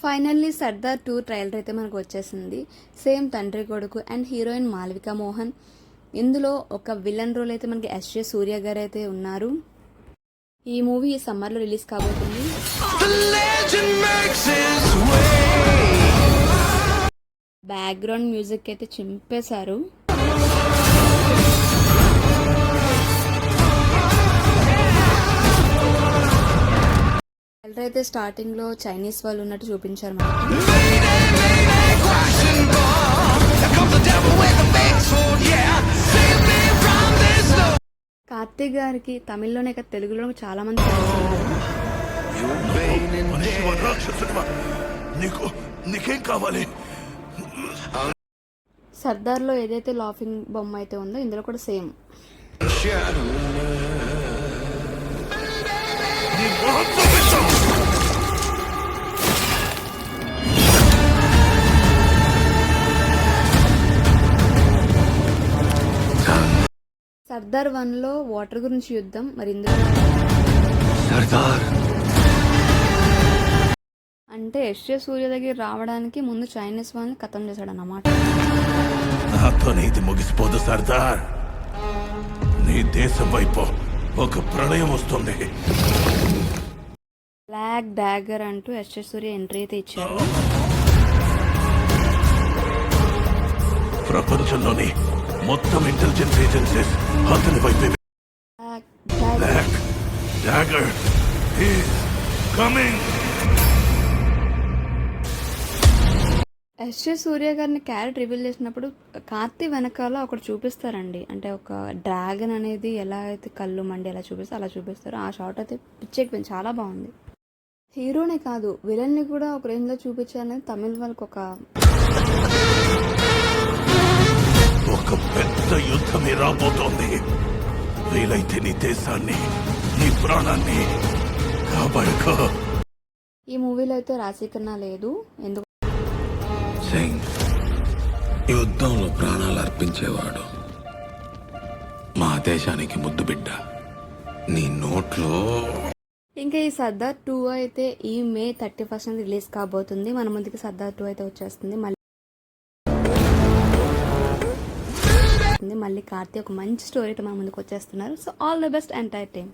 Finally Sardar 2 trailer అయితే మనకు వచ్చేసింది. సేమ్ తండ్రి కొడుకు అండ్ హీరోయిన్ మాలవిక మోహన్. ఇందులో ఒక విలన్ రోల్ అయితే మనకి ఎస్జే సూర్య గారు అయితే ఉన్నారు. ఈ మూవీ ఈ సమ్మర్లో రిలీజ్ కాబోతుంది. బ్యాక్గ్రౌండ్ మ్యూజిక్ అయితే చింపేశారు. అయితే స్టార్టింగ్ లో చైనీస్ వాళ్ళు ఉన్నట్టు చూపించారు మనకి. కార్తీక్ గారికి తమిళ్లోనే కదా తెలుగులో చాలా మంది సర్దార్ లో ఏదైతే లాఫింగ్ బొమ్మ అయితే ఉందో ఇందులో కూడా సేమ్. సర్దార్ 1 లో వాటర్ గురించి యుద్ధం, మరి ఇందులో అంటే ఎస్జే సూర్య దగ్గర రావడానికి ముందు చైనీస్ వాళ్ళని ఖతం చేశాడు అన్నమాట. నాతోనే ఇది ముగిసిపోదు సర్దార్. నీ దేశం వైపు ఒక ప్రళయం వస్తుంది. బ్లాక్ డాగర్ అంటూ ఎస్జే సూర్య ఎంట్రీ అయితే ఇచ్చారు. ప్రపంచంలోని మొత్తం ఇంటెలిజెన్స్ ఏజెన్సీస్ అతని వైపు. Black dagger is coming. SJ Surya గారిని క్యారెక్టర్ రివీల్ చేసినప్పుడు కార్తీ వెనకాల ఒకటి చూపిస్తారండి. అంటే ఒక డ్రాగన్ అనేది ఎలా అయితే కళ్ళు మండి ఎలా చూపిస్తారు అలా చూపిస్తారు. ఆ షాట్ అయితే పిచ్చెక్కిపోయింది, చాలా బాగుంది. హీరోనే కాదు విలన్ని కూడా ఒక రేంజ్లో చూపించారనేది తమిళ వాళ్ళకి ఒక పెద్ద యుద్ధమే రాబోతోంది. వీలైతే నీ దేశాన్ని నీ ప్రాణాన్ని కాపాడుకో. ఈ మూవీలో అయితే రాశీకరణ లేదు. ఎందుకు సింగ్ యుద్ధంలో ప్రాణాలు అర్పించేవాడు మా దేశానికి ముద్దు బిడ్డ. నీ నోట్లో. ఇంకా ఈ సర్దార్ 2 అయితే ఈ మే 31 రిలీజ్ కాబోతుంది. మన ముందుకి సర్దార్ 2 అయితే వచ్చేస్తుంది. మళ్ళీ కార్తీ ఒక మంచి స్టోరీ అయితే మన ముందుకు వచ్చేస్తున్నారు. So all the best entire team.